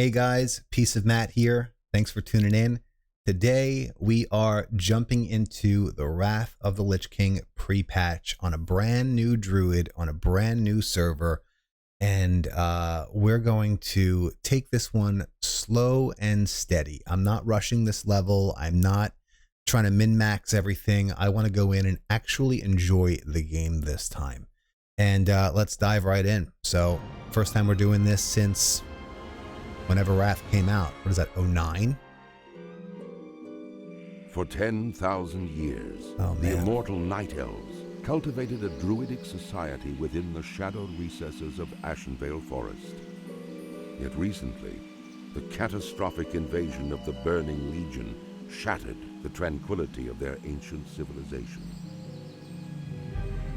Hey guys, Piece of Matt here. Thanks for tuning in. Today we are jumping into the Wrath of the Lich King pre-patch on a brand new druid on a brand new server, and we're going to take this one slow and steady. I'm not rushing this level. I'm not trying to min-max everything. I want to go in and actually enjoy the game this time. And let's dive right in. So first time we're doing this since whenever Wrath came out. What is that, 09? For 10,000 years, the immortal Night Elves cultivated a druidic society within the shadowed recesses of Ashenvale Forest. Yet recently, the catastrophic invasion of the Burning Legion shattered the tranquility of their ancient civilization.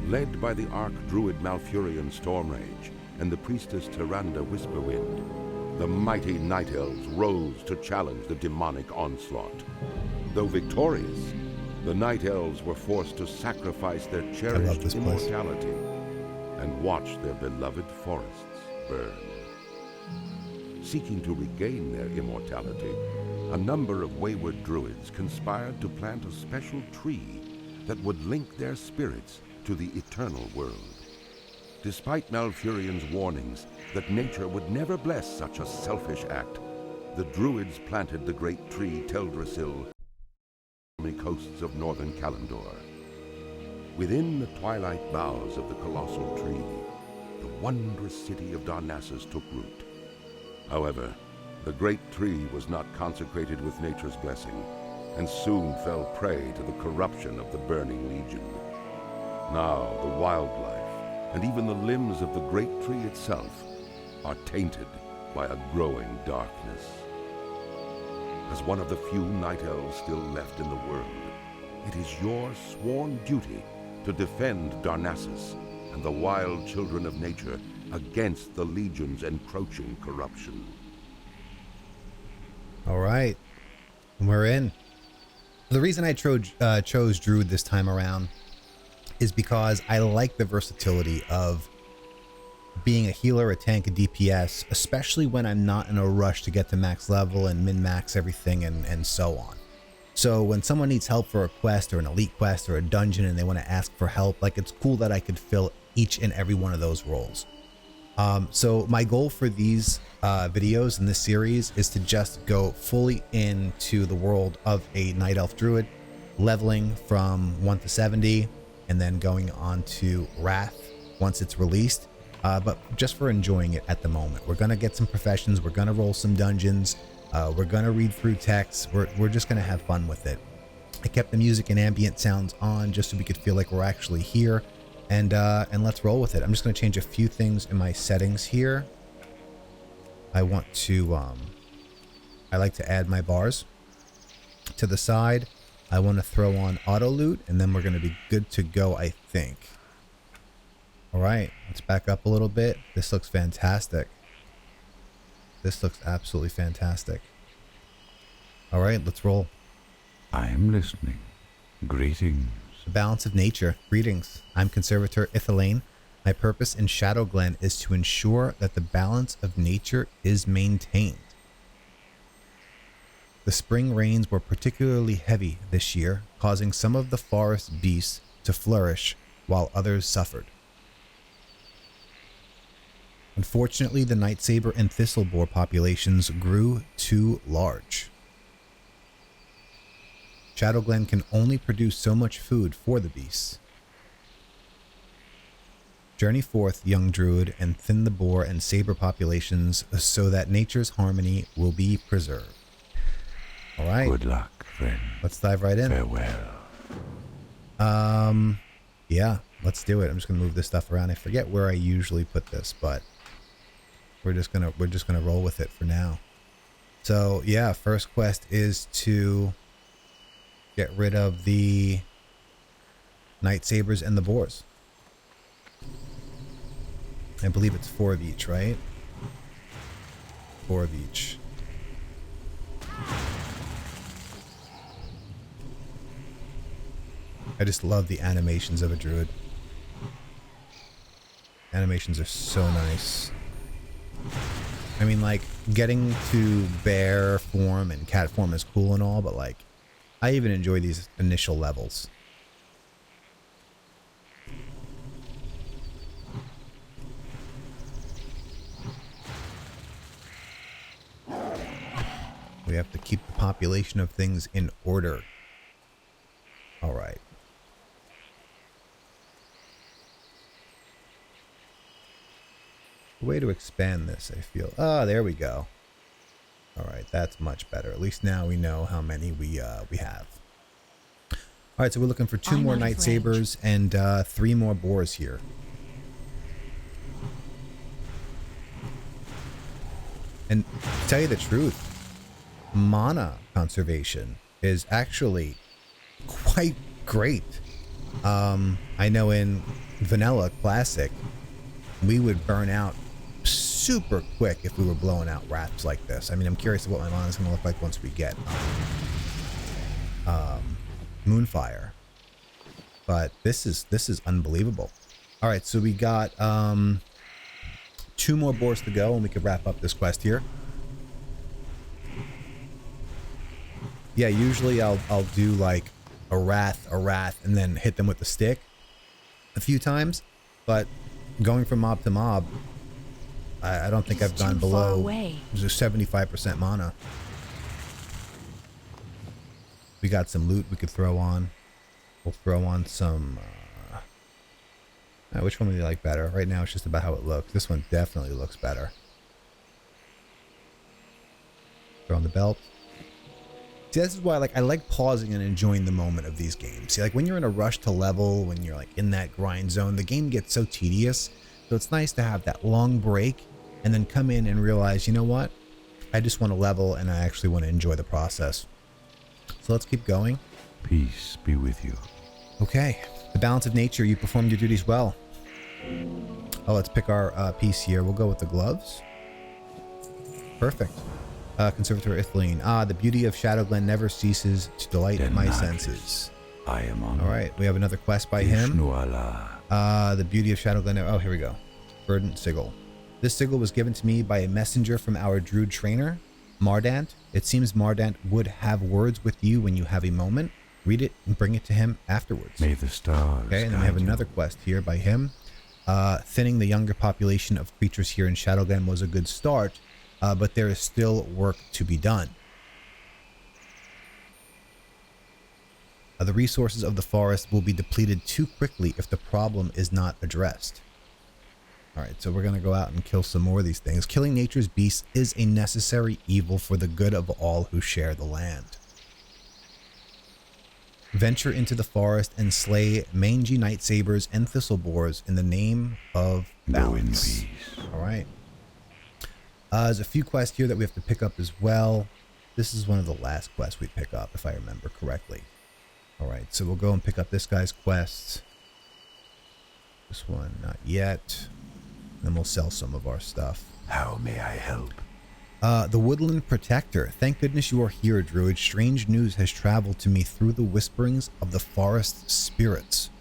Led by the Archdruid Malfurion Stormrage and the priestess Tyrande Whisperwind, the mighty Night Elves rose to challenge the demonic onslaught. Though victorious, the Night Elves were forced to sacrifice their cherished immortality and watch their beloved forests burn. Seeking to regain their immortality, a number of wayward druids conspired to plant a special tree that would link their spirits to the eternal world. Despite Malfurion's warnings that nature would never bless such a selfish act, the druids planted the great tree Teldrassil on the coasts of northern Kalimdor. Within the twilight boughs of the colossal tree, the wondrous city of Darnassus took root. However, the great tree was not consecrated with nature's blessing, and soon fell prey to the corruption of the Burning Legion. Now the wildlife, and even the limbs of the great tree itself, are tainted by a growing darkness. As one of the few Night Elves still left in the world, it is your sworn duty to defend Darnassus and the wild children of nature against the Legion's encroaching corruption. All right, we're in. The reason I chose Druid this time around is because I like the versatility of being a healer, a tank, a DPS, especially when I'm not in a rush to get to max level and min-max everything and so on. So when someone needs help for a quest or an elite quest or a dungeon and they want to ask for help, like, it's cool that I could fill each and every one of those roles. So my goal for these videos in this series is to just go fully into the world of a Night Elf Druid, leveling from 1 to 70, and then going on to Wrath once it's released, but just for enjoying it at the moment. We're going to get some professions, we're going to roll some dungeons, we're going to read through texts, we're just going to have fun with it. I kept the music and ambient sounds on just so we could feel like we're actually here, and let's roll with it. I'm just going to change a few things in my settings here. I want to, I like to add my bars to the side. I want to throw on auto loot, and then we're going to be good to go, I think. All right, let's back up a little bit. This looks fantastic. This looks absolutely fantastic. All right, let's roll. I am listening. Greetings. The balance of nature. Greetings. I'm Conservator Ithilane. My purpose in Shadowglen is to ensure that the balance of nature is maintained. The spring rains were particularly heavy this year, causing some of the forest beasts to flourish while others suffered. Unfortunately, the Night Saber and Thistleboar populations grew too large. Shadowglen can only produce so much food for the beasts. Journey forth, young druid, and thin the boar and saber populations so that nature's harmony will be preserved. All right. Good luck, friend. Let's dive right in. Farewell. Yeah, let's do it. I'm just gonna move this stuff around. I forget where I usually put this, but we're just gonna roll with it for now. So yeah, first quest is to get rid of the Night Sabers and the boars. I believe it's 4 of each, right? 4 of each. I just love the animations of a druid. Animations are so nice. I mean, like, getting to bear form and cat form is cool and all, but like, I even enjoy these initial levels. We have to keep the population of things in order. All right. Way to expand this, I feel. Oh, there we go. All right, that's much better. At least now we know how many we have. All right, so we're looking for 2 more Night Sabers and 3 more boars here. And to tell you the truth, mana conservation is actually quite great. I know in Vanilla Classic, we would burn out super quick if we were blowing out wraps like this. I mean, I'm curious what my mana is going to look like once we get Moonfire. But this is unbelievable. All right, so we got 2 more boars to go, and we could wrap up this quest here. Yeah, usually I'll do like a wrath, and then hit them with the stick a few times. But going from mob to mob, I don't think I've gone below 75% mana. We got some loot we could throw on. We'll throw on some... which one would you like better? Right now it's just about how it looks. This one definitely looks better. Throw on the belt. See, this is why I like pausing and enjoying the moment of these games. See, like when you're in a rush to level, when you're like in that grind zone, the game gets so tedious. So it's nice to have that long break and then come in and realize, you know what? I just want to level and I actually want to enjoy the process. So let's keep going. Peace be with you. Okay. The balance of nature, you performed your duties well. Oh, let's pick our piece here. We'll go with the gloves. Perfect. Conservator Ithline. The beauty of Shadowglen never ceases to delight my senses. I am on. All right, we have another quest by him. The beauty of Shadowglen. Oh, here we go. Verdant Sigil. This sigil was given to me by a messenger from our druid trainer, Mardant. It seems Mardant would have words with you when you have a moment. Read it and bring it to him afterwards. May the stars. Okay, and then we have another quest here by him. Thinning the younger population of creatures here in Shadowglen was a good start, but there is still work to be done. The resources of the forest will be depleted too quickly if the problem is not addressed. Alright, so we're going to go out and kill some more of these things. Killing nature's beasts is a necessary evil for the good of all who share the land. Venture into the forest and slay mangy night sabers and thistle boars in the name of balance. Alright. There's a few quests here that we have to pick up as well. This is one of the last quests we pick up, if I remember correctly. Alright, so we'll go and pick up this guy's quest. This one, not yet. Then we'll sell some of our stuff. How may I help? The Woodland Protector. Thank goodness you are here, Druid. Strange news has traveled to me through the whisperings of the forest spirits.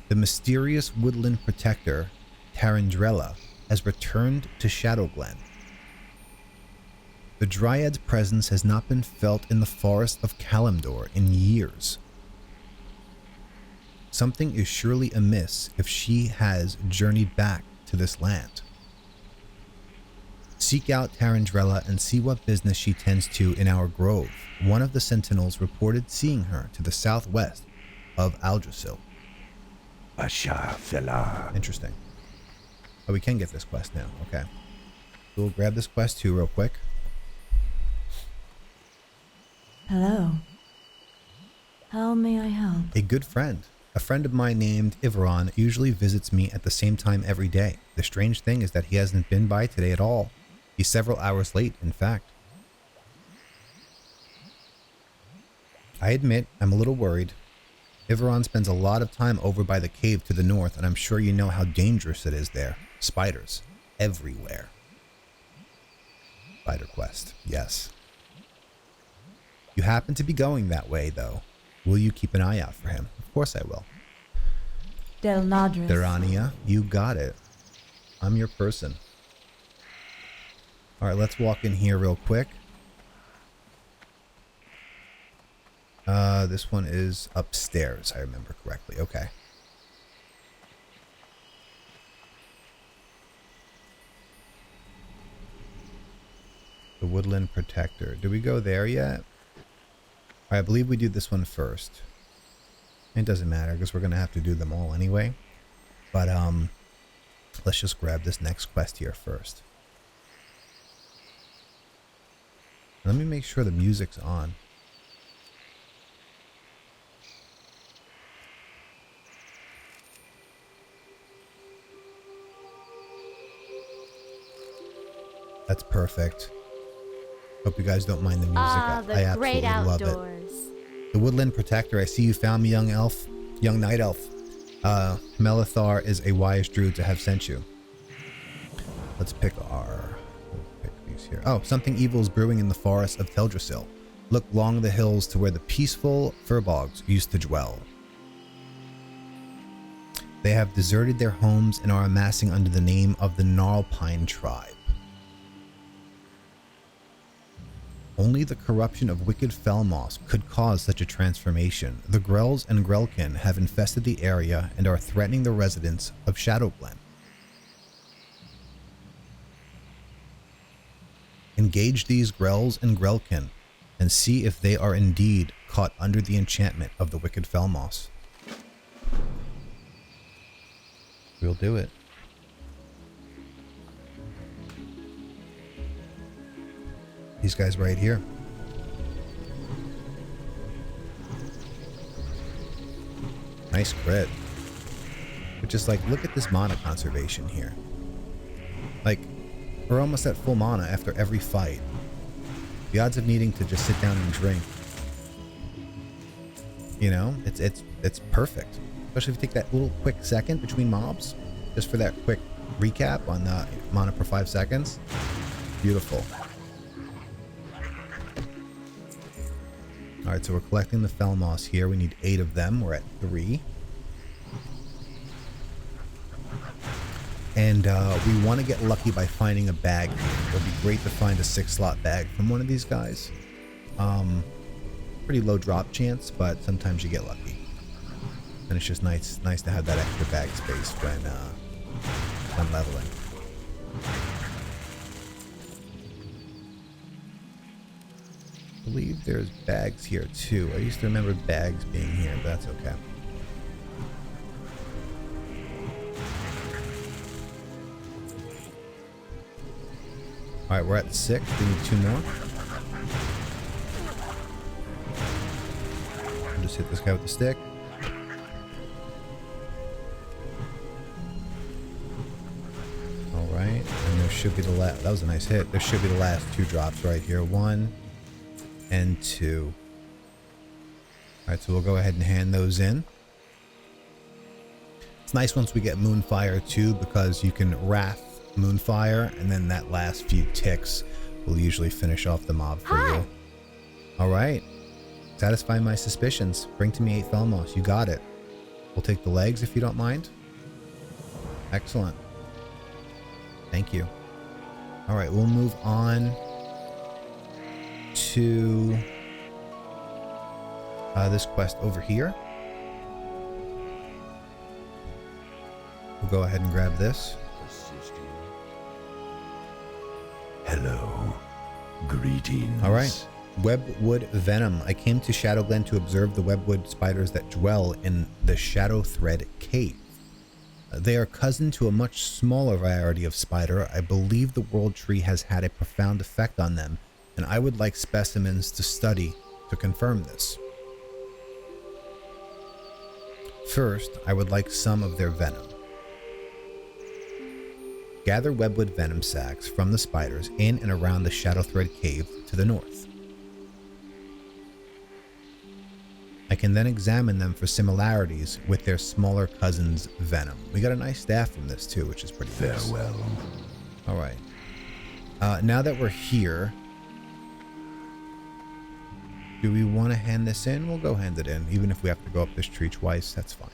The mysterious Woodland Protector, Tarandrella, has returned to Shadowglen. The Dryad's presence has not been felt in the forest of Kalimdor in years. Something is surely amiss if she has journeyed back to this land. Seek out Tarandrella and see what business she tends to in our grove. One of the sentinels reported seeing her to the southwest of Aldrasil. Interesting. Oh, we can get this quest now. Okay. So we'll grab this quest too real quick. Hello. How may I help? A good friend. A friend of mine named Iveron usually visits me at the same time every day. The strange thing is that he hasn't been by today at all. He's several hours late, in fact. I admit I'm a little worried. Iveron spends a lot of time over by the cave to the north, and I'm sure you know how dangerous it is there. Spiders. Everywhere. Spider quest. Yes. You happen to be going that way, though. Will you keep an eye out for him? Of course I will. Del Nadris. Durania, you got it. I'm your person. All right, let's walk in here real quick. This one is upstairs, I remember correctly. Okay. The Woodland Protector. Did we go there yet? All right, I believe we do this one first. It doesn't matter because we're going to have to do them all anyway. But let's just grab this next quest here first. Let me make sure the music's on. That's perfect. Hope you guys don't mind the music. I absolutely love it. The Woodland Protector. I see you found me, young elf. Young Night Elf. Maladath is a wise druid to have sent you. Let's pick these here. Oh, something evil is brewing in the forest of Teldrassil. Look along the hills to where the peaceful furbogs used to dwell. They have deserted their homes and are amassing under the name of the Gnarlpine tribe. Only the corruption of wicked Felmoss could cause such a transformation. The Grells and Grelkin have infested the area and are threatening the residents of Shadowglen. Engage these Grells and Grelkin and see if they are indeed caught under the enchantment of the wicked Felmoss. We'll do it. These guys right here. Nice crit. But just like, look at this mana conservation here. Like, we're almost at full mana after every fight. The odds of needing to just sit down and drink, you know, it's perfect. Especially if you take that little quick second between mobs, just for that quick recap on mana per 5 seconds. Beautiful. Alright, so we're collecting the Felmoss here. We need 8 of them. We're at 3. And we want to get lucky by finding a bag here. It would be great to find a 6-slot bag from one of these guys. Pretty low drop chance, but sometimes you get lucky. And it's just nice to have that extra bag space when leveling. I believe there's bags here too. I used to remember bags being here, but that's okay. Alright, we're at 6. We need 2 more. I'll just hit this guy with the stick. Alright, and there should be the last. That was a nice hit. There should be the last 2 drops right here. 1 and 2. Alright, so we'll go ahead and hand those in. It's nice once we get Moonfire too, because you can Wrath Moonfire, and then that last few ticks will usually finish off the mob for you. Alright. Satisfy my suspicions. Bring to me 8 Felmoss. You got it. We'll take the legs if you don't mind. Excellent. Thank you. Alright, we'll move on to this quest over here. We'll go ahead and grab this. Hello. Greetings. All right. Webwood Venom. I came to Shadowglen to observe the webwood spiders that dwell in the Shadow Thread Cave. They are cousin to a much smaller variety of spider. I believe the World Tree has had a profound effect on them, and I would like specimens to study to confirm this. First, I would like some of their venom. Gather webwood venom sacs from the spiders in and around the Shadow Thread Cave to the north. I can then examine them for similarities with their smaller cousin's venom. We got a nice staff from this too, which is pretty nice. Farewell. All right. Now that we're here, do we want to hand this in? We'll go hand it in, even if we have to go up this tree twice. That's fine.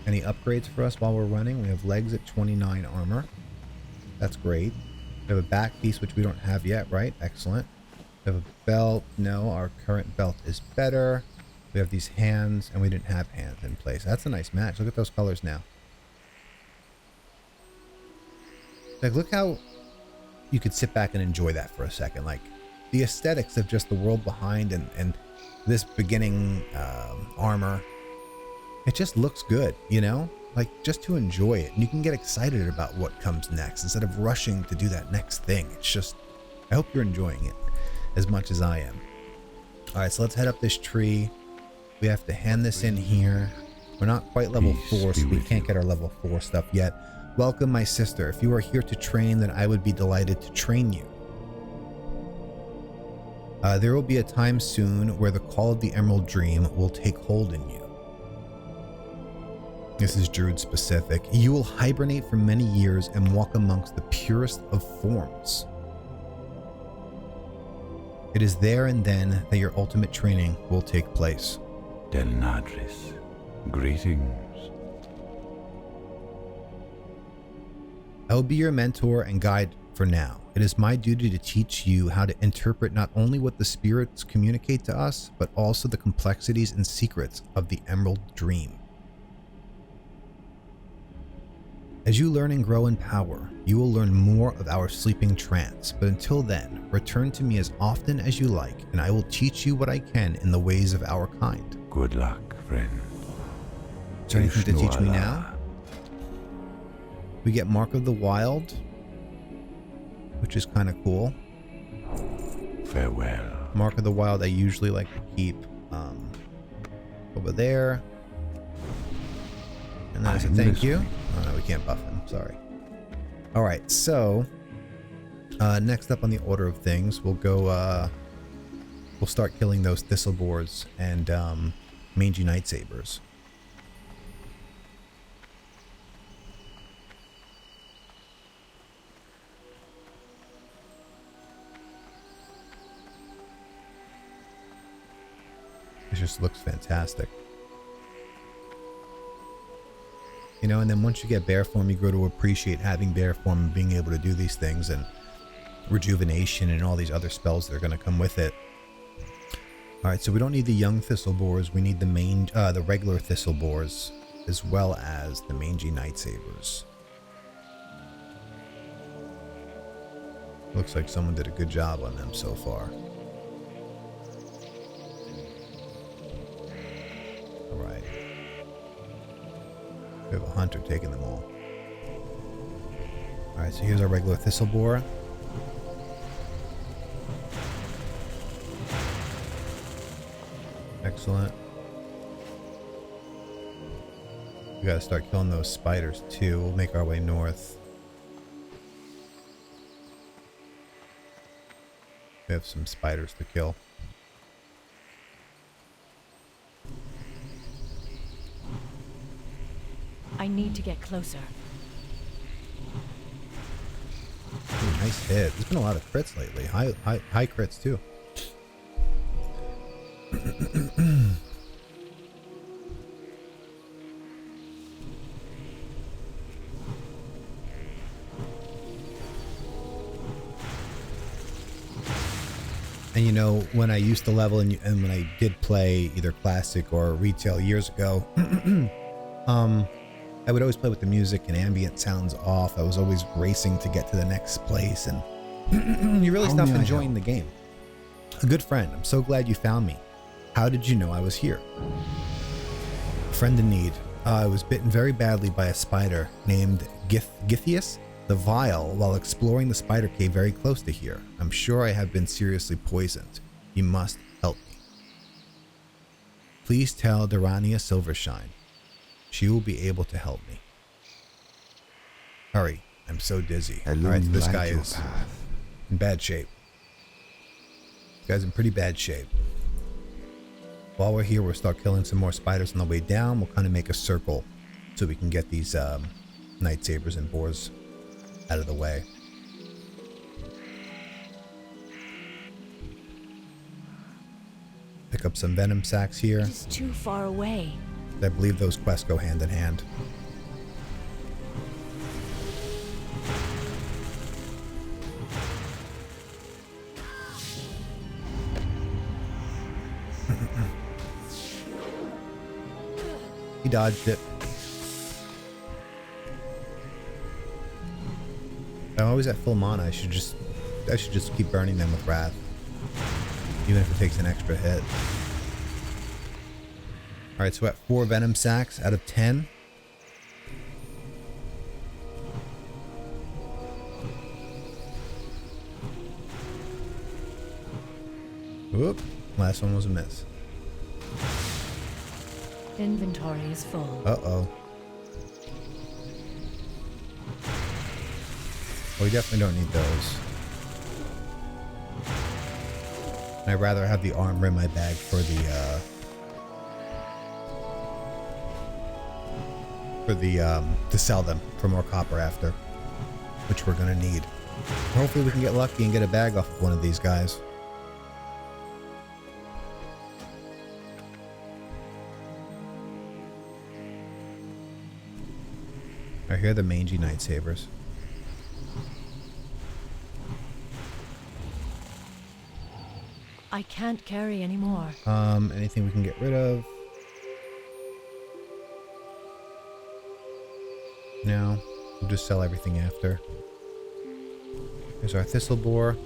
Any upgrades for us while we're running? We have legs at 29 armor. That's great. We have a back piece, which we don't have yet, right? Excellent. We have a belt. No, our current belt is better. We have these hands, and we didn't have hands in place. That's a nice match. Look at those colors now. Like, look how you could sit back and enjoy that for a second. Like, the aesthetics of just the world behind and this beginning armor. It just looks good, you know? Like, just to enjoy it. And you can get excited about what comes next instead of rushing to do that next thing. It's just, I hope you're enjoying it as much as I am. All right, so let's head up this tree. We have to hand this in here. We're not quite level 4, so we can't get our level 4 stuff yet. Welcome, my sister. If you are here to train, then I would be delighted to train you. There will be a time soon where the call of the Emerald Dream will take hold in you. This is Druid specific. You will hibernate for many years and walk amongst the purest of forms. It is there and then that your ultimate training will take place. Delnadris, greetings. I will be your mentor and guide for now. It is my duty to teach you how to interpret not only what the spirits communicate to us, but also the complexities and secrets of the Emerald Dream. As you learn and grow in power, you will learn more of our sleeping trance, but until then, return to me as often as you like, and I will teach you what I can in the ways of our kind. Good luck, friend. Is there anything to teach me now? We get Mark of the Wild, which is kind of cool. Farewell. Mark of the Wild I usually like to keep over there. And that's a thank you. Oh no, we can't buff him, sorry. Alright, so next up on the order of things, we'll go we'll start killing those Thistlebores and mangy Night Sabers. It just looks fantastic. You know, and then once you get bear form, you grow to appreciate having bear form and being able to do these things, and rejuvenation and all these other spells that are going to come with it. All right, so we don't need the young Thistlebores. We need the regular Thistlebores, as well as the mangy Night Sabers. Looks like someone did a good job on them so far. All right. We have a hunter taking them all. Alright, so here's our regular Thistlebore. Excellent. We gotta start killing those spiders too. We'll make our way north. We have some spiders to kill. I need to get closer. Ooh, nice hit. There's been a lot of crits lately. High crits too. And you know, when I used to level and when I did play either classic or retail years ago, I would always play with the music and ambient sounds off. I was always racing to get to the next place, and you really stop enjoying the game. A good friend, I'm so glad you found me. How did you know I was here? Friend in need. I was bitten very badly by a spider named Githias the Vile while exploring the spider cave very close to here. I'm sure I have been seriously poisoned. You must help me. Please tell Durania Silvershine. She will be able to help me. Hurry, I'm so dizzy. Alright, so this guy is in bad shape. This guy's in pretty bad shape. While we're here, we'll start killing some more spiders on the way down. We'll kind of make a circle so we can get these Night Sabers and boars out of the way. Pick up some venom sacks here. It's too far away. I believe those quests go hand in hand. He dodged it. I'm always at full mana. I should just keep burning them with Wrath. Even if it takes an extra hit. Alright, so at 4 Venom Sacs out of 10. Whoop. Last one was a miss. Inventory is full. Uh-oh. Oh, we definitely don't need those. I'd rather have the armor in my bag for to sell them for more copper after, which we're gonna need. Hopefully we can get lucky and get a bag off of one of these guys. I hear the mangy night sabers. I can't carry anymore. Anything we can get rid of? No, we'll just sell everything after. Here's our thistle boar.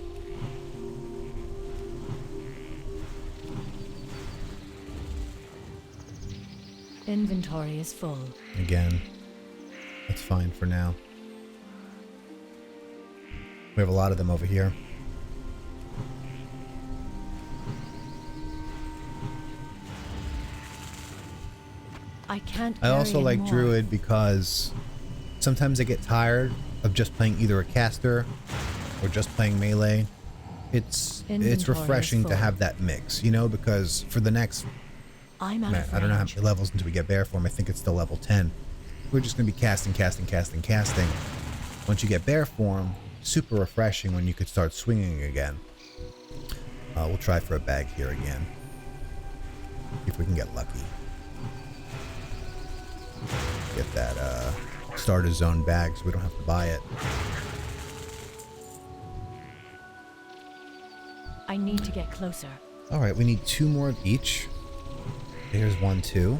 Inventory is full. Again, that's fine for now. We have a lot of them over here. I can't I carry also like anymore. Druid because sometimes I get tired of just playing either a caster or just playing melee. It's Inventory refreshing is to full. have that mix, you know, because for the next, I'm out of I don't know how range. many levels until we get bear form. I think it's still level 10. We're just going to be casting. Once you get bear form, super refreshing when you could start swinging again. We'll try for a bag here again. See if we can get lucky. Get that starter zone bag so we don't have to buy it. I need to get closer. Alright, we need 2 more of each. Here's 1, 2.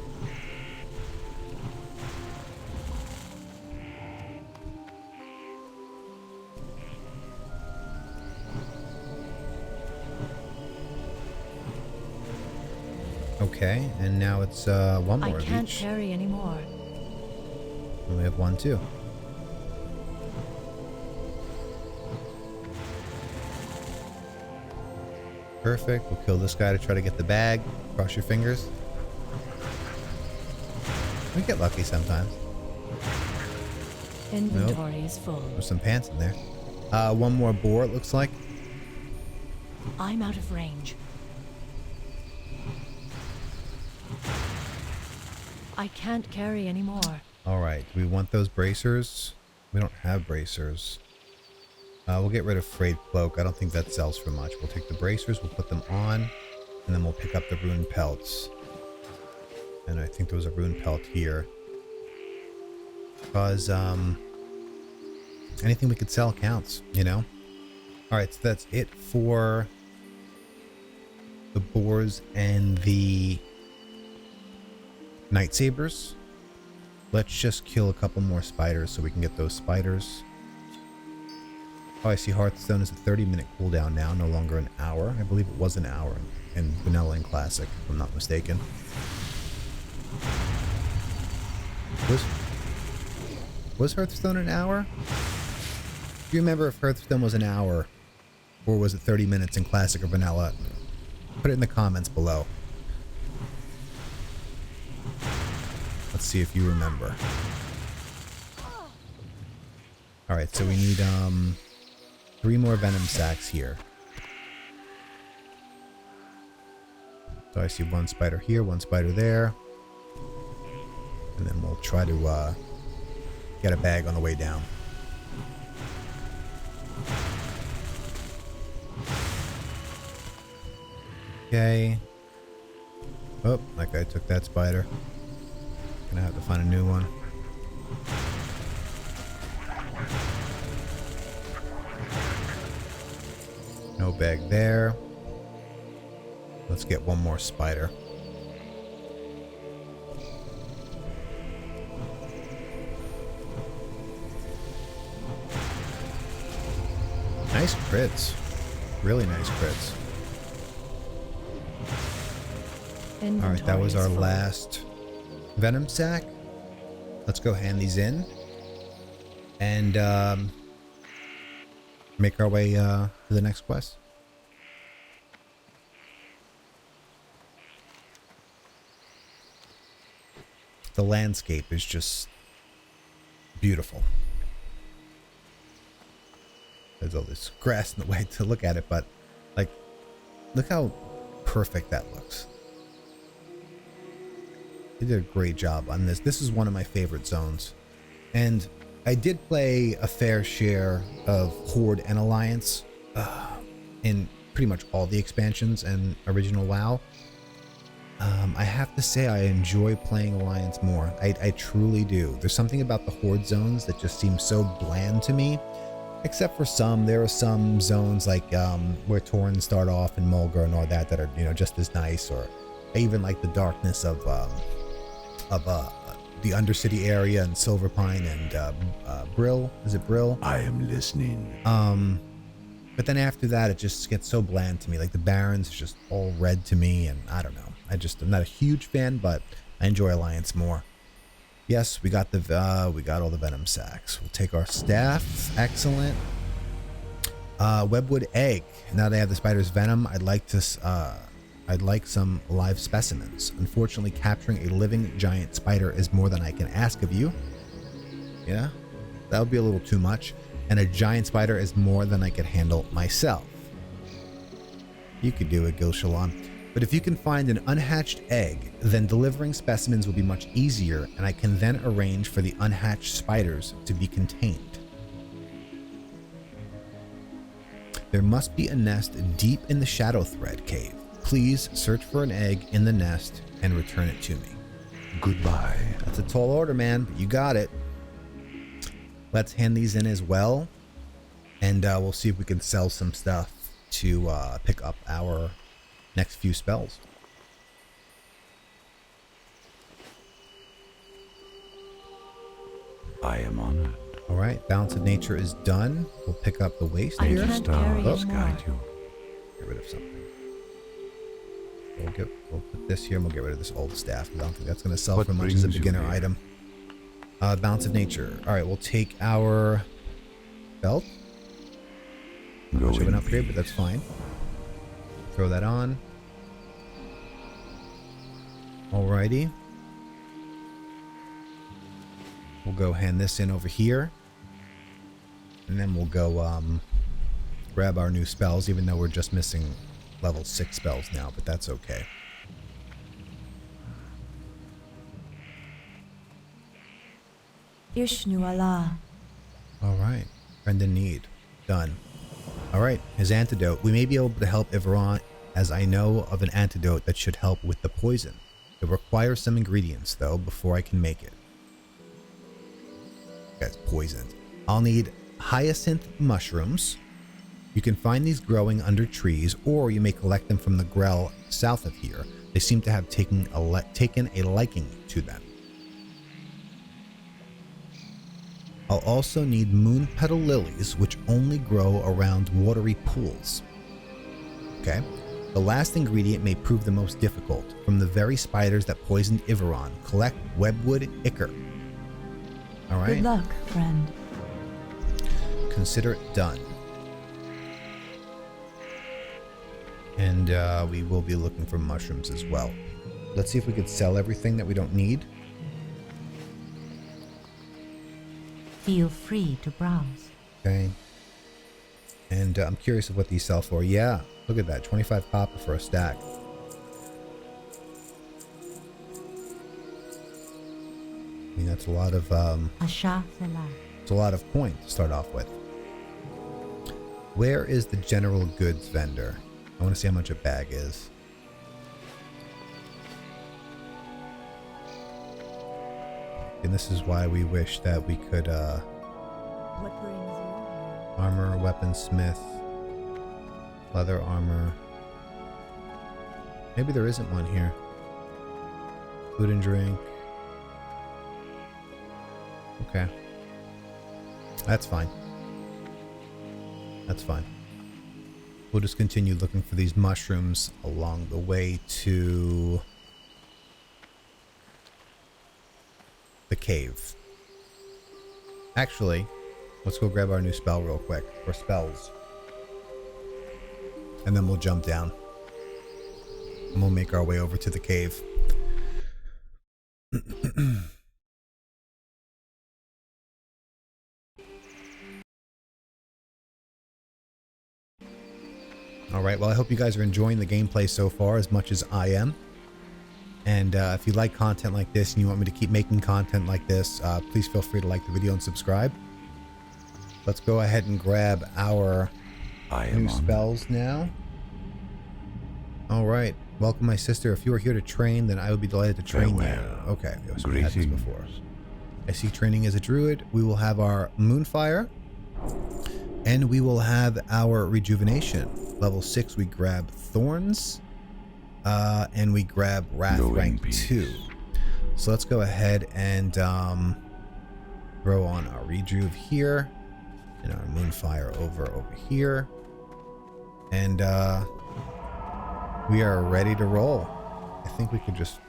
Okay, and now it's 1 more I of can't each. carry anymore. And we have 1, 2. Perfect. We'll kill this guy to try to get the bag. Cross your fingers. We get lucky sometimes. Inventory is full. There's some pants in there. 1 more boar, it looks like. I'm out of range. I can't carry anymore. Alright, do we want those bracers? We don't have bracers. We'll get rid of frayed cloak. I don't think that sells for much. We'll take the bracers, we'll put them on, and then we'll pick up the rune pelts. And I think there was a rune pelt here. Because, anything we could sell counts, you know? Alright, so that's it for the boars and the night sabers. Let's just kill a couple more spiders so we can get those spiders. Oh, I see Hearthstone is a 30-minute cooldown now, no longer an hour. I believe it was an hour in Vanilla and Classic, if I'm not mistaken. Was Hearthstone an hour? Do you remember if Hearthstone was an hour? Or was it 30 minutes in Classic or Vanilla? Put it in the comments below. Let's see if you remember. Alright, so we need 3 more venom sacs here. So I see 1 spider here, 1 spider there. And then we'll try to get a bag on the way down. Okay. Oh, that guy took that spider. Gonna have to find a new one. No bag there. Let's get 1 more spider. Nice crits. Really nice crits. All right, that was our last venom sac. Let's go hand these in and make our way to the next quest. The landscape is just beautiful. There's all this grass in the way to look at it, but like, look how perfect that looks. They did a great job on this. This is one of my favorite zones. And I did play a fair share of Horde and Alliance in pretty much all the expansions and original WoW. I have to say I enjoy playing Alliance more. I truly do. There's something about the Horde zones that just seems so bland to me. Except for some. There are some zones like where Torrens start off and Mulgar and all that are, you know, just as nice. Or I even like the darkness of the Undercity area and Silverpine and Brill. Is it Brill? I am listening. But then after that, it just gets so bland to me. Like the Barrens is just all red to me, and I don't know. I'm not a huge fan, but I enjoy Alliance more. Yes, we got all the venom sacs. We'll take our staff. Excellent. Webwood egg. Now that I have the spider's venom, I'd like some live specimens. Unfortunately, capturing a living giant spider is more than I can ask of you. Yeah, that would be a little too much. And a giant spider is more than I could handle myself. You could do it, Gilshalon. But if you can find an unhatched egg, then delivering specimens will be much easier, and I can then arrange for the unhatched spiders to be contained. There must be a nest deep in the Shadow Thread cave. Please search for an egg in the nest and return it to me. Goodbye. That's a tall order, man, but you got it. Let's hand these in as well, and we'll see if we can sell some stuff to pick up our next few spells. I am honored. All right, Balance of Nature is done. We'll pick up the waste I here. can't carry Stars anymore. guide you. Get rid of something. We'll put this here and we'll get rid of this old staff. I don't think that's going to sell What for much as a brings you beginner here? item. Balance of Nature. All right, we'll take our belt. Go Which I have an in upgrade, but that's peace. fine. Throw that on. Alrighty. We'll go hand this in over here. And then we'll go grab our new spells, even though we're just missing level 6 spells now, but that's okay. Ishnu Allah. Alright. Friend in need. Done. Alright, his antidote. We may be able to help Everon, as I know of an antidote that should help with the poison. It requires some ingredients, though, before I can make it. That's poisoned. I'll need hyacinth mushrooms. You can find these growing under trees, or you may collect them from the Grell south of here. They seem to have taken a liking to them. I'll also need moon petal lilies, which only grow around watery pools. Okay. The last ingredient may prove the most difficult. From the very spiders that poisoned Iveron, collect webwood ichor. All right. Good luck, friend. Consider it done. And we will be looking for mushrooms as well. Let's see if we could sell everything that we don't need. Feel free to browse. Okay. And I'm curious of what these sell for. Yeah, look at that. 25 copper for a stack. I mean, that's a lot of Asha Salah. it's a lot of coin to start off with. Where is the general goods vendor? I want to see how much a bag is. And this is why we wish that we could What brings you here? armor, weaponsmith, leather armor. Maybe there isn't one here. Food and drink. Okay. That's fine. That's fine. We'll just continue looking for these mushrooms along the way to the cave. Actually, let's go grab our new spell real quick, or spells. And then we'll jump down. And we'll make our way over to the cave. Alright, well I hope you guys are enjoying the gameplay so far as much as I am. And if you like content like this and you want me to keep making content like this, please feel free to like the video and subscribe. Let's go ahead and grab our new spells now. Alright, welcome my sister. If you are here to train, then I would be delighted to train you. Okay, so we had this before. I see training as a druid. We will have our Moonfire. And we will have our rejuvenation. Level 6, we grab Thorns. And we grab Wrath rank 2. So let's go ahead and throw on our Rejuve here. And our Moonfire over here. And we are ready to roll. I think we could just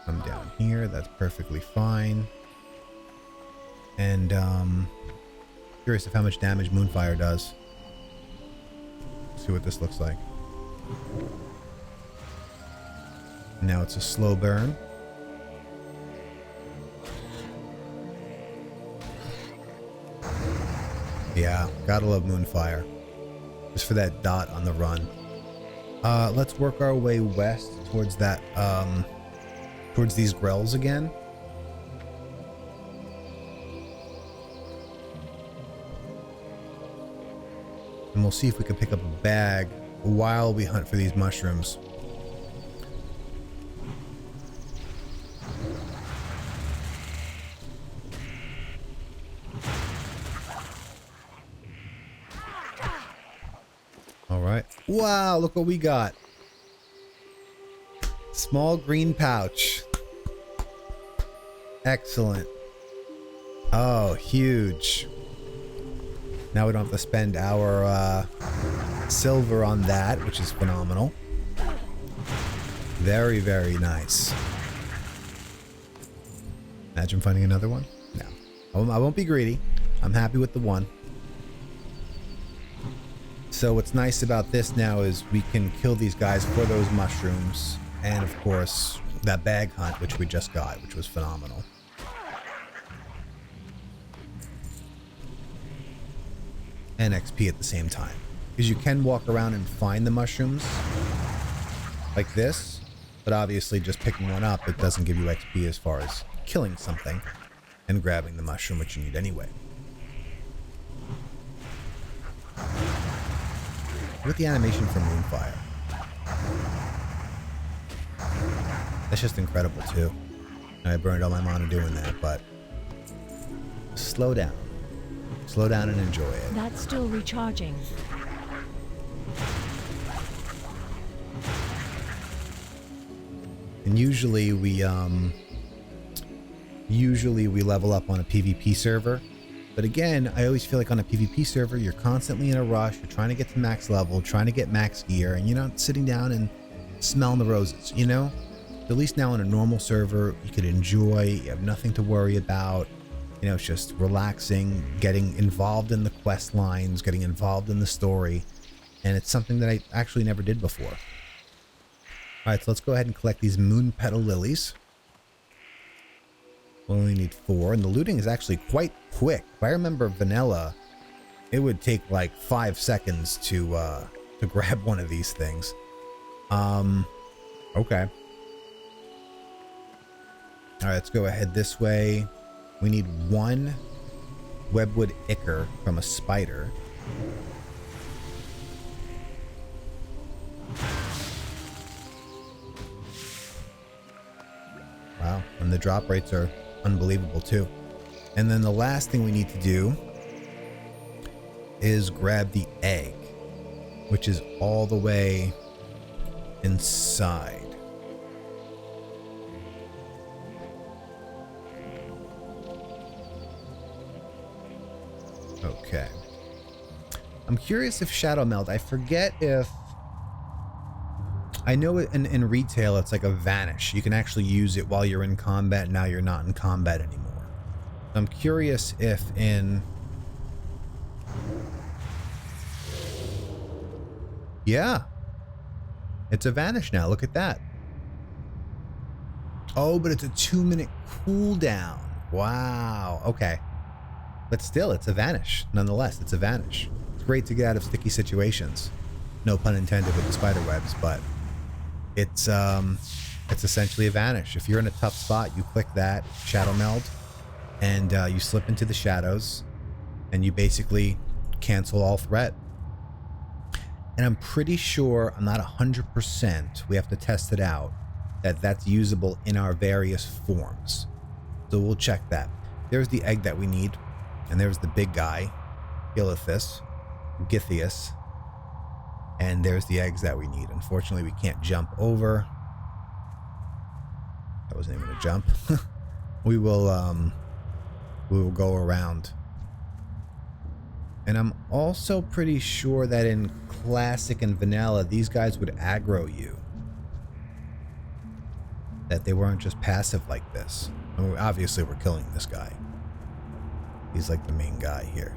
come down here. That's perfectly fine. And curious of how much damage Moonfire does. Let's see what this looks like. Now it's a slow burn. Yeah, gotta love Moonfire. Just for that dot on the run. Let's work our way west towards that, towards these grells again. And we'll see if we can pick up a bag while we hunt for these mushrooms. Alright. Wow, look what we got. Small green pouch. Excellent. Oh, huge. Now we don't have to spend our silver on that, which is phenomenal. Very, very nice. Imagine finding another one? No. I won't be greedy. I'm happy with the one. So what's nice about this now is we can kill these guys for those mushrooms. And of course, that bag hunt, which we just got, which was phenomenal. And XP at the same time. Because you can walk around and find the mushrooms like this, but obviously just picking one up, it doesn't give you XP as far as killing something and grabbing the mushroom, which you need anyway. Look at the animation from Moonfire. That's just incredible too. I burned all my mana doing that, but slow down. Slow down and enjoy it. That's still recharging. And usually we level up on a PvP server. But again, I always feel like on a PvP server, you're constantly in a rush. You're trying to get to max level, trying to get max gear, and you're not sitting down and smelling the roses, you know? At least now on a normal server, you could enjoy, you have nothing to worry about. You know, it's just relaxing, getting involved in the quest lines, getting involved in the story. And it's something that I actually never did before. Alright, so let's go ahead and collect these moon petal lilies. We only need 4, and the looting is actually quite quick. If I remember vanilla, it would take like 5 seconds to grab one of these things. Okay. Alright, let's go ahead this way. We need 1 webwood ichor from a spider. Wow, and the drop rates are unbelievable too. And then the last thing we need to do is grab the egg, which is all the way inside. Okay. I'm curious if Shadow Meld, I forget if... I know in retail it's like a vanish. You can actually use it while you're in combat. Now you're not in combat anymore. I'm curious if in... Yeah. It's a vanish now. Look at that. Oh, but it's a 2-minute cooldown. Wow. Okay. But still, it's a vanish. Nonetheless, it's a vanish. It's great to get out of sticky situations. No pun intended with the spider webs, but it's essentially a vanish. If you're in a tough spot, you click that Shadow Meld, and you slip into the shadows, and you basically cancel all threat. And I'm pretty sure, I'm not 100%, we have to test it out, that that's usable in our various forms. So we'll check that. There's the egg that we need, and there's the big guy, Githis, and there's the eggs that we need. Unfortunately, we can't jump over. That wasn't even a jump. we will go around. And I'm also pretty sure that in Classic and Vanilla, these guys would aggro you. That they weren't just passive like this. I mean, obviously, we're killing this guy. He's like the main guy here.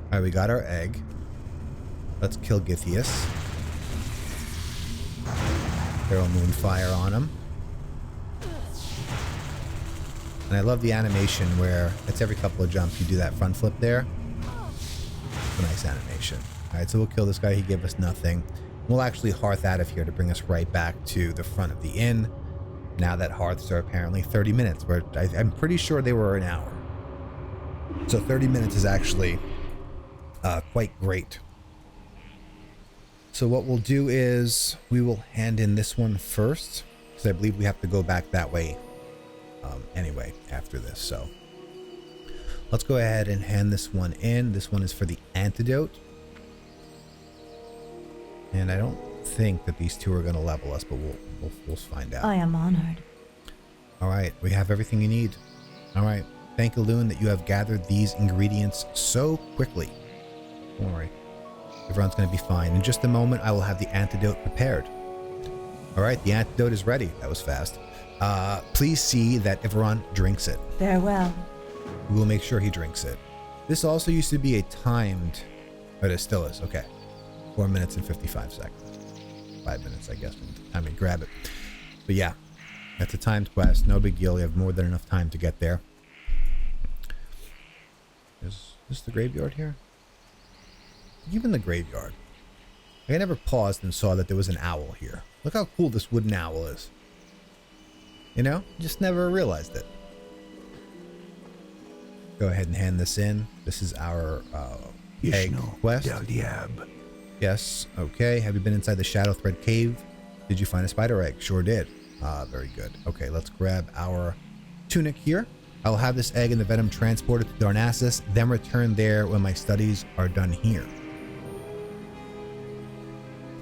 Alright, we got our egg. Let's kill Githis. Throw Moonfire on him. And I love the animation where it's every couple of jumps you do that front flip there. It's a nice animation. Alright, so we'll kill this guy. He gave us nothing. We'll actually hearth out of here to bring us right back to the front of the inn. Now that hearths are apparently 30 minutes, where I'm pretty sure they were an hour. So 30 minutes is actually quite great. So what we'll do is we will hand in this one first, because I believe we have to go back that way anyway after this. So let's go ahead and hand this one in. This one is for the antidote. And I don't think that these two are going to level us, but we'll find out. I am honored. All right, we have everything you need. All right, thank Elune that you have gathered these ingredients so quickly. Don't worry, everyone's going to be fine. In just a moment, I will have the antidote prepared. All right, the antidote is ready. That was fast. Please see that everyone drinks it. Farewell. We will make sure he drinks it. This also used to be a timed, but it still is. Okay. 4 minutes and 55 seconds. 5 minutes, I guess, from the time we grab it. But yeah, that's a timed quest. No big deal. We have more than enough time to get there. Is this the graveyard here? Even the graveyard. I never paused and saw that there was an owl here. Look how cool this wooden owl is. You know? Just never realized it. Go ahead and hand this in. This is our egg quest. Yes, okay. Have you been inside the Shadow Thread Cave? Did you find a spider egg? Sure did. Very good. Okay, let's grab our tunic here. I'll have this egg and the venom transported to Darnassus, then return there when my studies are done here.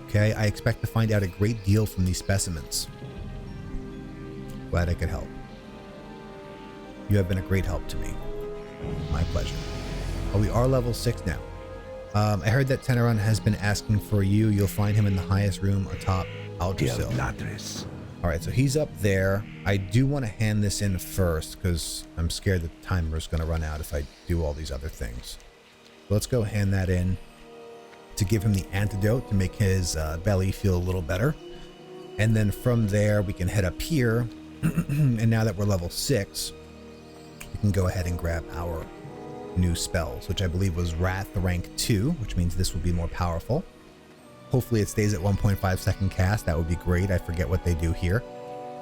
Okay, I expect to find out a great deal from these specimens. Glad I could help. You have been a great help to me. My pleasure. Oh, we are level 6 now. I heard that Teneron has been asking for you. You'll find him in the highest room atop Aldrasil. Alright, so he's up there. I do want to hand this in first because I'm scared that the timer is going to run out if I do all these other things. So let's go hand that in to give him the antidote to make his belly feel a little better. And then from there, we can head up here. And now that we're level 6, we can go ahead and grab our new spells, which I believe was Wrath rank 2, which means this will be more powerful. Hopefully it stays at 1.5 second cast. That would be great. I forget what they do here.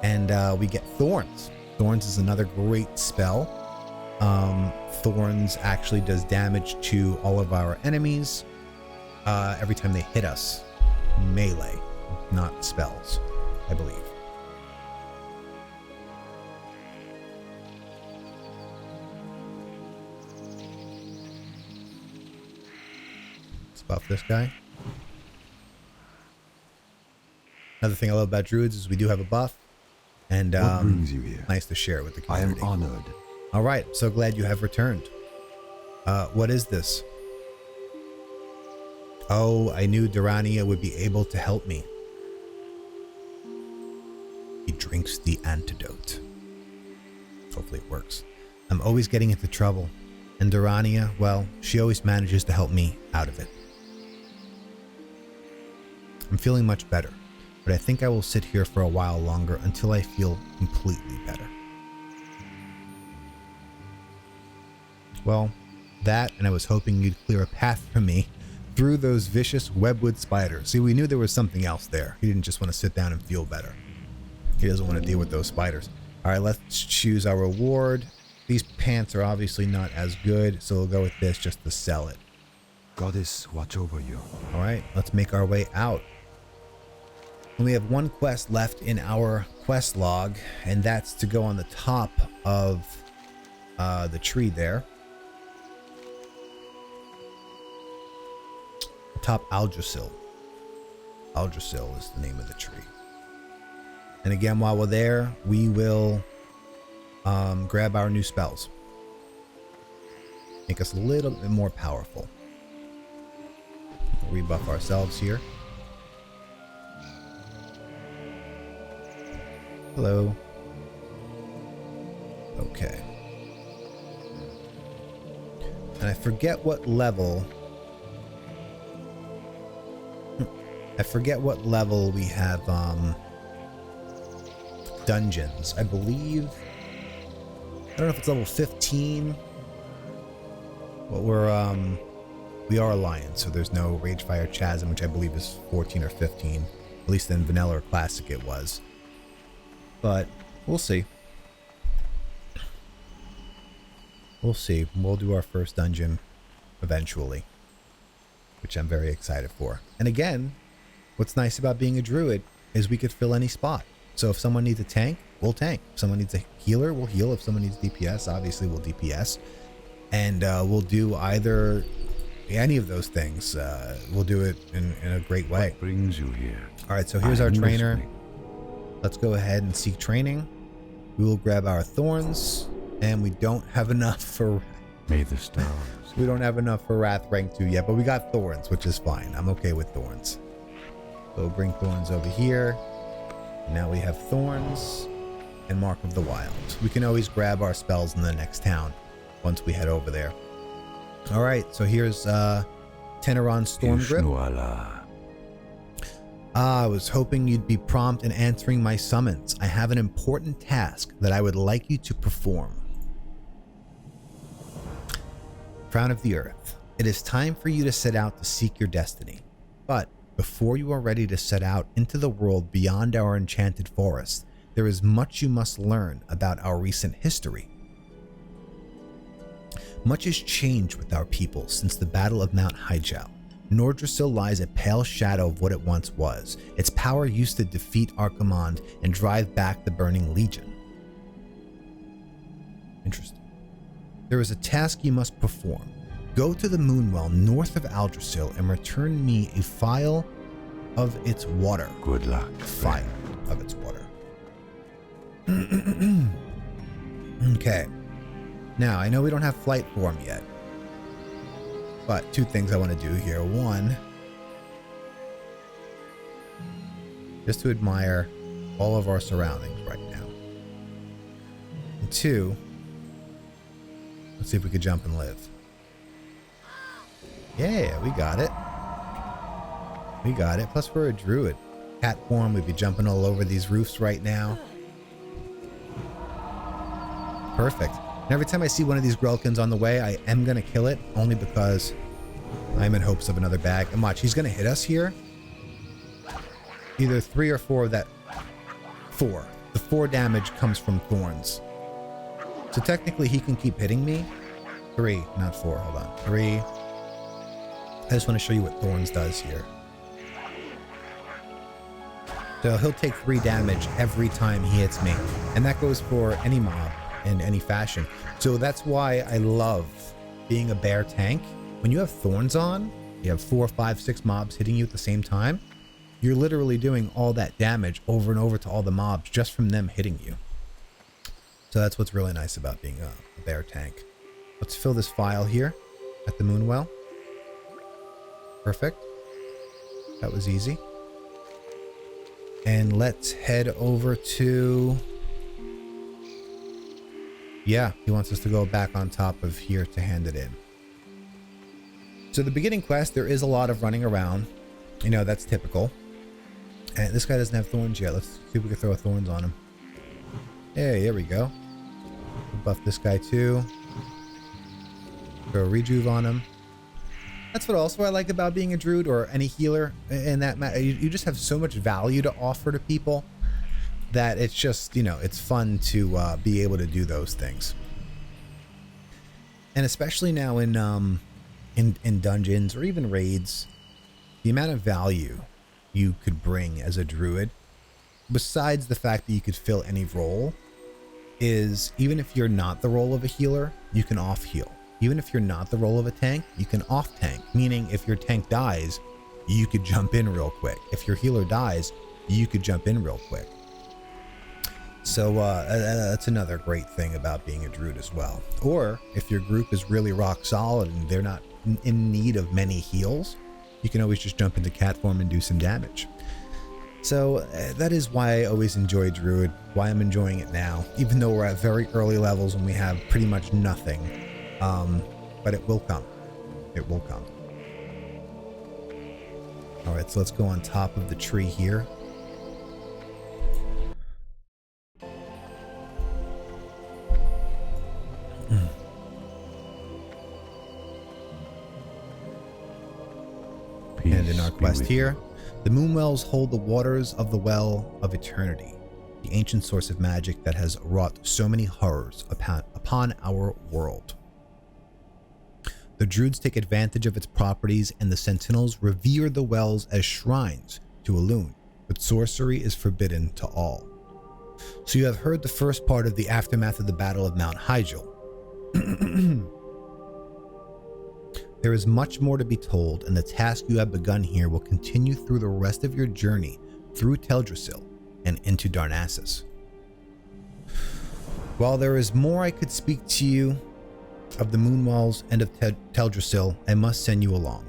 And we get Thorns. Thorns is another great spell. Thorns actually does damage to all of our enemies every time they hit us. Melee, not spells, I believe. Buff this guy. Another thing I love about druids is we do have a buff, and What brings you here? nice to share it with the I community. am honored. All right, so glad you have returned. What is this? Oh, I knew Durania would be able to help me. He drinks the antidote. Hopefully it works. I'm always getting into trouble. And Durania, well, she always manages to help me out of it. I'm feeling much better, but I think I will sit here for a while longer until I feel completely better. Well, that, and I was hoping you'd clear a path for me through those vicious webwood spiders. See, we knew there was something else there. He didn't just want to sit down and feel better. He doesn't want to deal with those spiders. All right, let's choose our reward. These pants are obviously not as good, so we'll go with this just to sell it. Goddess, watch over you. All right, let's make our way out. And we have one quest left in our quest log, and that's to go on the top of the tree there. Top Aldrasil. Aldrasil is the name of the tree. And again, while we're there, we will grab our new spells. Make us a little bit more powerful. We'll rebuff ourselves here. Hello. Okay. And I forget what level... we have dungeons. I believe, I don't know if it's level 15, but we are Alliance, so there's no Ragefire Chasm, which I believe is 14 or 15. At least in Vanilla or Classic it was. But we'll see. We'll see. We'll do our first dungeon eventually, which I'm very excited for. And again, what's nice about being a druid is we could fill any spot. So if someone needs a tank, we'll tank. If someone needs a healer, we'll heal. If someone needs DPS, obviously we'll DPS. And we'll do either any of those things. We'll do it in a great way. What brings you here? All right, so here's our trainer. Listening. Let's go ahead and seek training. We will grab our thorns, and we don't have enough for... May the stars. We don't have enough for Wrath rank 2 yet, but we got thorns, which is fine. I'm okay with thorns. So we'll bring thorns over here. Now we have thorns and Mark of the Wild. We can always grab our spells in the next town once we head over there. All right, so here's Teneron Stormgrip. Ishnuala. I was hoping you'd be prompt in answering my summons. I have an important task that I would like you to perform. Crown of the Earth. It is time for you to set out to seek your destiny. But before you are ready to set out into the world beyond our enchanted forest, there is much you must learn about our recent history. Much has changed with our people since the Battle of Mount Hyjal. Nordrassil lies a pale shadow of what it once was. Its power used to defeat Archimonde and drive back the Burning Legion. Interesting. There is a task you must perform. Go to the Moonwell north of Aldrassil and return me a phial of its water. Good luck. Phial of its water. Okay. Now, I know we don't have flight form yet. But two things I want to do here. One, just to admire all of our surroundings right now. And two, let's see if we could jump and live. Yeah, we got it. We got it. Plus, we're a druid. Cat form, we'd be jumping all over these roofs right now. Perfect. And every time I see one of these Grelkins on the way, I am going to kill it, only because I'm in hopes of another bag. And watch, he's going to hit us here. Either 3 or 4 of that. 4. The 4 damage comes from thorns. So technically, he can keep hitting me. 3, not 4. Hold on. 3. I just want to show you what thorns does here. So he'll take 3 damage every time he hits me. And that goes for any mob in any fashion. So that's why I love being a bear tank. When you have thorns on, you have 4, 5, 6 mobs hitting you at the same time. You're literally doing all that damage over and over to all the mobs just from them hitting you. So that's what's really nice about being a bear tank. Let's fill this file here at the Moonwell. Perfect. That was easy. And let's head over to... Yeah, he wants us to go back on top of here to hand it in. So the beginning quest, there is a lot of running around. You know, that's typical. And this guy doesn't have thorns yet. Let's see if we can throw thorns on him. Hey, there we go. We'll buff this guy too. Throw a rejuve on him. That's what also I like about being a druid or any healer in that matter. You just have so much value to offer to people that it's just, you know, it's fun to be able to do those things. And especially now in dungeons or even raids, the amount of value you could bring as a druid, besides the fact that you could fill any role, is even if you're not the role of a healer, you can off heal. Even if you're not the role of a tank, you can off tank, meaning if your tank dies, you could jump in real quick. If your healer dies, you could jump in real quick. So that's another great thing about being a druid as well. Or if your group is really rock solid and they're not in need of many heals, you can always just jump into cat form and do some damage. So that is why I always enjoy druid, why I'm enjoying it now, even though we're at very early levels and we have pretty much nothing. But it will come. It will come. All right, so let's go on top of the tree here. And in our quest here, the Moonwells hold the waters of the Well of Eternity, the ancient source of magic that has wrought so many horrors upon our world. The Druids take advantage of its properties, and the Sentinels revere the wells as shrines to Elune, but sorcery is forbidden to all. So you have heard the first part of the aftermath of the Battle of Mount Hyjal. There is much more to be told, and the task you have begun here will continue through the rest of your journey through Teldrassil and into Darnassus. While there is more I could speak to you of the Moonwells and of Teldrassil, I must send you along.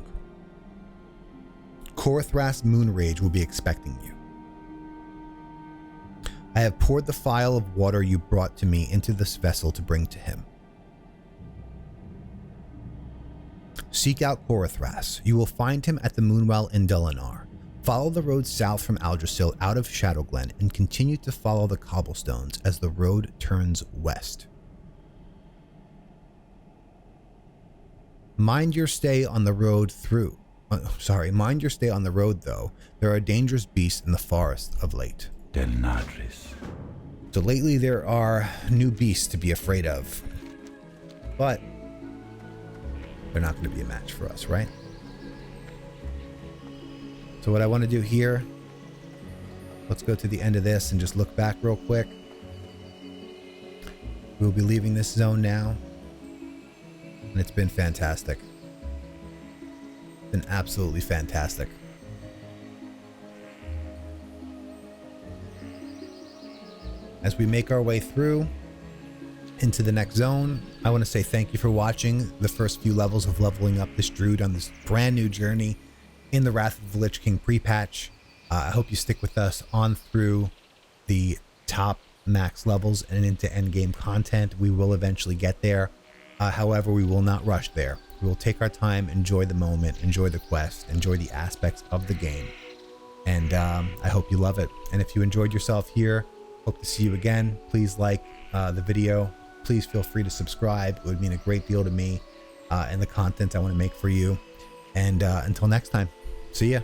Korithras Moonrage will be expecting you. I have poured the phial of water you brought to me into this vessel to bring to him. Seek out Korithras. You will find him at the Moonwell in Dalinar. Follow the road south from Aldrassil out of Shadowglen and continue to follow the cobblestones as the road turns west. Mind your stay on the road Mind your stay on the road though. There are dangerous beasts in the forest of late. Del Nadris. So lately there are new beasts to be afraid of. But they're not going to be a match for us, right? So what I want to do here, let's go to the end of this and just look back real quick. We'll be leaving this zone now. And it's been fantastic. It's been absolutely fantastic. As we make our way through into the next zone, I want to say thank you for watching the first few levels of leveling up this druid on this brand new journey in the Wrath of the Lich King pre-patch. I hope you stick with us on through the top max levels and into endgame content. We will eventually get there. However, we will not rush there. We will take our time, enjoy the moment, enjoy the quest, enjoy the aspects of the game. And I hope you love it. And if you enjoyed yourself here, hope to see you again. Please like the video. Please feel free to subscribe. It would mean a great deal to me and the content I want to make for you. And until next time, see ya.